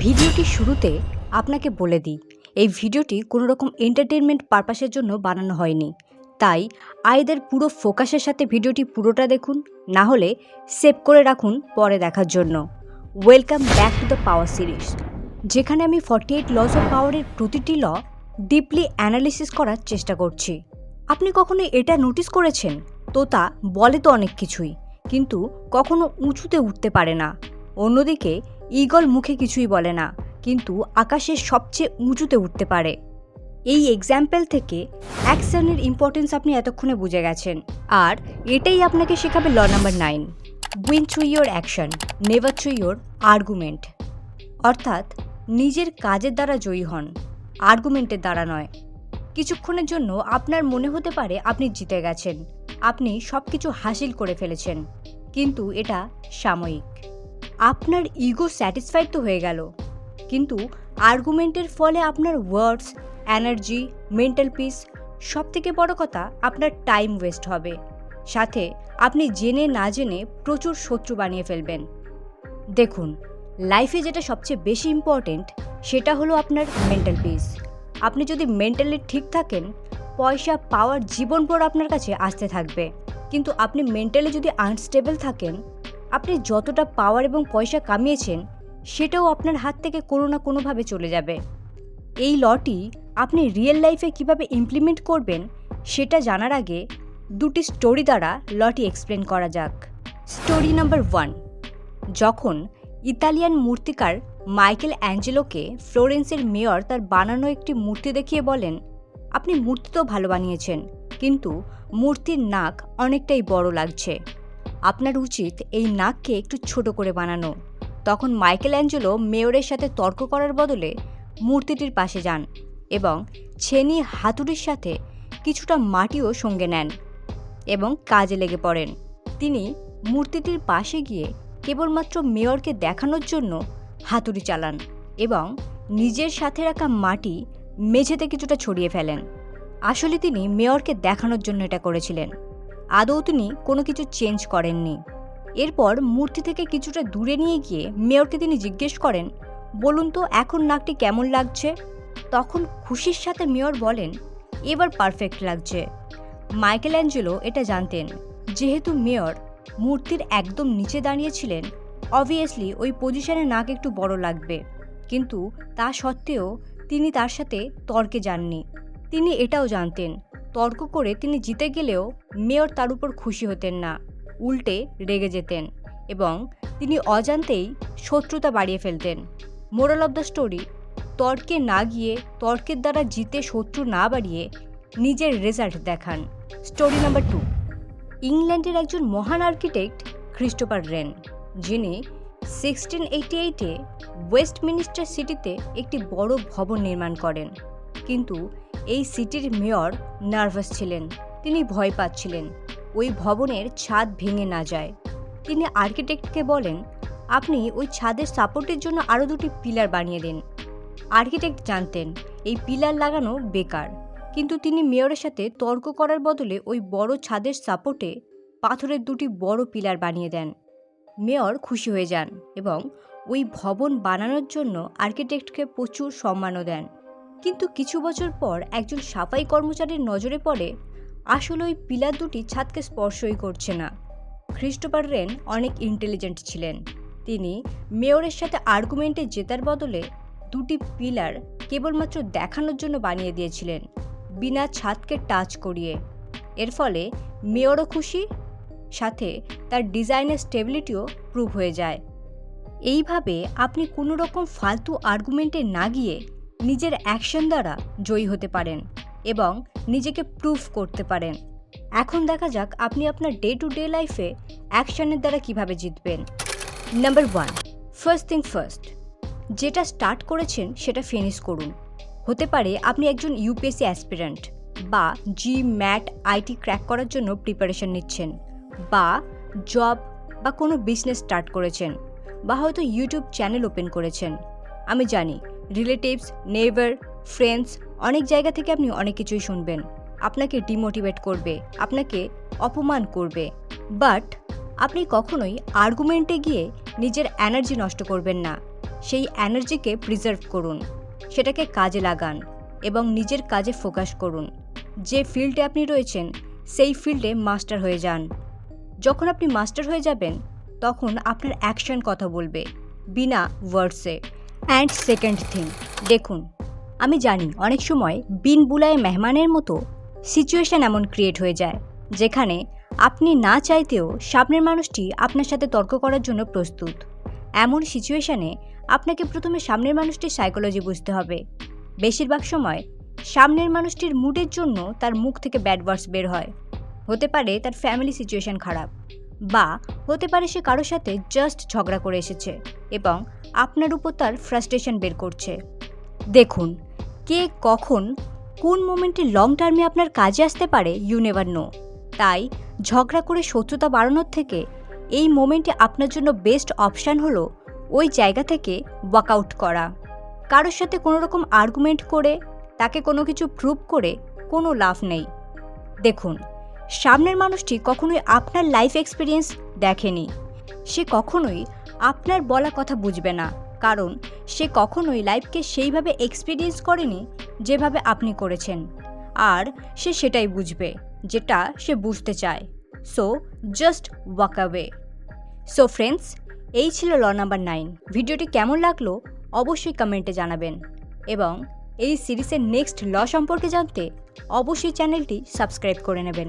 ভিডিওটির শুরুতে আপনাকে বলে দিই, এই ভিডিওটি কোনো রকম এন্টারটেনমেন্ট পারপাসের জন্য বানানো হয়নি। তাই আইদার পুরো ফোকাসের সাথে ভিডিওটি পুরোটা দেখুন, না হলে সেভ করে রাখুন পরে দেখার জন্য। Welcome back to the power series, যেখানে আমি 48 লস অফ পাওয়ারের প্রতিটি ল ডিপলি অ্যানালিসিস করার চেষ্টা করছি। আপনি কখনো এটা নোটিস করেছেন? তোতা বলে তো অনেক কিছুই, কিন্তু কখনো উঁচুতে উঠতে পারে না। অন্যদিকে ঈগল মুখে কিছুই বলে না, কিন্তু আকাশের সবচেয়ে উঁচুতে উঠতে পারে। এই এক্সাম্পল থেকে অ্যাকশনের ইম্পর্টেন্স আপনি এতক্ষণে বুঝে গেছেন, আর এটাই আপনাকে শেখাবে law number 9, win through your action, never through your argument. অর্থাৎ নিজের কাজের দ্বারা জয়ী হন, আর্গুমেন্টের দ্বারা নয়। কিছুক্ষণের জন্য আপনার মনে হতে পারে আপনি জিতে গেছেন, আপনি সব কিছু হাসিল করে ফেলেছেন, কিন্তু এটা সাময়িক। আপনার ইগো স্যাটিসফাইড তো হয়ে গেল, কিন্তু আর্গুমেন্টের ফলে আপনার ওয়ার্ডস, এনার্জি, মেন্টাল পিস, সব থেকে বড় কথা আপনার টাইম ওয়েস্ট হবে। সাথে আপনি জেনে না জেনে প্রচুর শত্রু বানিয়ে ফেলবেন। দেখুন, লাইফে যেটা সবচেয়ে বেশি ইম্পর্টেন্ট সেটা হলো আপনার মেন্টাল পিস। আপনি যদি মেন্টালি ঠিক থাকেন, পয়সা পাওয়ার জীবনভর আপনার কাছে আসতে থাকবে। কিন্তু আপনি মেন্টালি যদি আনস্টেবল থাকেন, আপনি যতটা পাওয়ার এবং পয়সা কামিয়েছেন সেটাও আপনার হাত থেকে কোনো না কোনোভাবে চলে যাবে। এই লটি আপনি রিয়েল লাইফে কিভাবে ইমপ্লিমেন্ট করবেন সেটা জানার আগে দুটি স্টোরি দ্বারা লটি এক্সপ্লেন করা যাক। স্টোরি নাম্বার 1, যখন ইতালিয়ান মূর্তিকার মাইকেল অ্যাঞ্জেলোকে ফ্লোরেন্সের মেয়র তার বানানো একটি মূর্তি দেখিয়ে বলেন, আপনি মূর্তি তো ভালো বানিয়েছেন, কিন্তু মূর্তির নাক অনেকটাই বড় লাগছে, আপনার উচিত এই নাককে একটু ছোট করে বানানো। তখন মাইকেল অ্যাঞ্জেলো মেয়রের সাথে তর্ক করার বদলে মূর্তিটির পাশে যান এবং ছেনি হাতুড়ির সাথে কিছুটা মাটিও সঙ্গে নেন এবং কাজে লেগে পড়েন। তিনি মূর্তিটির পাশে গিয়ে কেবলমাত্র মেয়রকে দেখানোর জন্য হাতুড়ি চালান এবং নিজের সাথে রাখা মাটি মেঝেতে কিছুটা ছড়িয়ে ফেলেন। আসলে তিনি মেয়রকে দেখানোর জন্য এটা করেছিলেন, আদৌ তিনি কোনো কিছু চেঞ্জ করেননি। এরপর মূর্তি থেকে কিছুটা দূরে নিয়ে গিয়ে মেয়রকে তিনি জিজ্ঞেস করেন, বলুন তো এখন নাকটি কেমন লাগছে? তখন খুশির সাথে মেয়র বলেন, এবার পারফেক্ট লাগছে। মাইকেল অ্যাঞ্জেলো এটা জানতেন, যেহেতু মেয়র মূর্তির একদম নিচে দাঁড়িয়েছিলেন, অবভিয়াসলি ওই পজিশনে নাক একটু বড় লাগবে, কিন্তু তা সত্ত্বেও তিনি তার সাথে তর্কে যাননি। তিনি এটাও জানতেন, তর্ক করে তিনি জিতে গেলেও মেয়র তার উপর খুশি হতেন না, উল্টে রেগে যেতেন এবং তিনি অজান্তেই শত্রুতা বাড়িয়ে ফেলতেন। মোরাল অব দ্য স্টোরি, তর্কে না গিয়ে, তর্কের দ্বারা জিতে শত্রু না বাড়িয়ে নিজের রেজাল্ট দেখান। স্টোরি নাম্বার 2, ইংল্যান্ডের একজন মহান আর্কিটেক্ট ক্রিস্টোফার রেন, যিনি 1688-এ ওয়েস্টমিনিস্টার সিটিতে একটি বড় ভবন নির্মাণ করেন। কিন্তু এই সিটির মেয়র নার্ভাস ছিলেন, তিনি ভয় পাচ্ছিলেন ওই ভবনের ছাদ ভেঙে না যায়। তিনি আর্কিটেক্টকে বলেন, আপনি ওই ছাদের সাপোর্টের জন্য আরও 2টি পিলার বানিয়ে দিন। আর্কিটেক্ট জানতেন এই পিলার লাগানো বেকার, কিন্তু তিনি মেয়রের সাথে তর্ক করার বদলে ওই বড় ছাদের সাপোর্টে পাথরের 2টি বড় পিলার বানিয়ে দেন। মেয়র খুশি হয়ে যান এবং ওই ভবন বানানোর জন্য আর্কিটেক্টকে প্রচুর সম্মানও দেন। কিন্তু কিছু বছর পর একজন সাফাই কর্মচারীর নজরে পড়ে, আসলে ওই পিলার 2টি ছাদকে স্পর্শই করছে না। ক্রিস্টোফার রেন অনেক ইন্টেলিজেন্ট ছিলেন, তিনি মেয়রের সাথে আর্গুমেন্টে জেতার বদলে 2টি পিলার কেবলমাত্র দেখানোর জন্য বানিয়ে দিয়েছিলেন, বিনা ছাদকে টাচ করিয়ে। এর ফলে মেয়রও খুশি, সাথে তার ডিজাইনের স্টেবিলিটিও প্রুভ হয়ে যায়। এইভাবে আপনি কোনো রকম ফালতু আর্গুমেন্টে না গিয়ে নিজের অ্যাকশন দ্বারা জয়ী হতে পারেন এবং নিজেকে প্রুভ করতে পারেন। এখন দেখা যাক আপনি আপনার ডে টু ডে লাইফে অ্যাকশনের দ্বারা কিভাবে জিতবেন। নাম্বার 1, ফার্স্ট থিং ফার্স্ট, যেটা স্টার্ট করেছেন সেটা ফিনিশ করুন। হতে পারে আপনি একজন ইউপিএসসি অ্যাসপিরেন্ট, বা ম্যাট আইটি ক্র্যাক করার জন্য প্রিপারেশন নিচ্ছেন, বা জব বা কোনো বিজনেস স্টার্ট করেছেন, বা হয়তো ইউটিউব চ্যানেল ওপেন করেছেন। আমি জানি রিলেটিভস, নেইবার, ফ্রেন্ডস, অনেক জায়গা থেকে আপনি অনেক কিছুই শুনবেন, আপনাকে ডিমোটিভেট করবে, আপনাকে অপমান করবে, বাট আপনি কখনোই আর্গুমেন্টে গিয়ে নিজের এনার্জি নষ্ট করবেন না। সেই এনার্জিকে প্রিজার্ভ করুন, সেটাকে কাজে লাগান এবং নিজের কাজে ফোকাস করুন। যে ফিল্ডে আপনি রয়েছেন সেই ফিল্ডে মাস্টার হয়ে যান। যখন আপনি মাস্টার হয়ে যাবেন তখন আপনার অ্যাকশন কথা বলবে, বিনা ওয়ার্ডসে। অ্যান্ড সেকেন্ড থিং, দেখুন, আমি জানি অনেক সময় বিন বুলায়ে মেহমানের মতো সিচুয়েশান এমন ক্রিয়েট হয়ে যায় যেখানে আপনি না চাইতেও সামনের মানুষটি আপনার সাথে তর্ক করার জন্য প্রস্তুত। এমন সিচুয়েশানে আপনাকে প্রথমে সামনের মানুষটির সাইকোলজি বুঝতে হবে। বেশিরভাগ সময় সামনের মানুষটির মুডের জন্য তার মুখ থেকে ব্যাড ওয়ার্ডস বের হয়। হতে পারে তার ফ্যামিলি সিচুয়েশান খারাপ, বা হতে পারে সে কারোর সাথে জাস্ট ঝগড়া করে এসেছে এবং আপনার উপর তার ফ্রাস্ট্রেশন বের করছে। দেখুন, কে কখন কোন মোমেন্টে লং টার্মে আপনার কাজে আসতে পারে ইউ নেভার নো। তাই ঝগড়া করে শত্রুতা বাড়ানোর থেকে এই মোমেন্টে আপনার জন্য বেস্ট অপশান হলো ওই জায়গা থেকে ওয়াকআউট করা। কারোর সাথে কোনো রকম আর্গুমেন্ট করে তাকে কোনো কিছু প্রুভ করে কোনো লাভ নেই। দেখুন, সামনের মানুষটি কখনোই আপনার লাইফ এক্সপিরিয়েন্স দেখেনি। সে কখনোই আপনার বলা কথা বুঝবে না, কারণ সে কখনোই লাইফকে সেইভাবে এক্সপিরিয়েন্স করেনি যেভাবে আপনি করেছেন। আর সে সেটাই বুঝবে যেটা সে বুঝতে চায়। So just walk away. So friends, এই ছিল ল নাম্বার 9। ভিডিওটি কেমন লাগলো অবশ্যই কমেন্টে জানাবেন এবং এই সিরিজের নেক্সট ল সম্পর্কে জানতে অবশ্যই চ্যানেলটি সাবস্ক্রাইব করে নেবেন।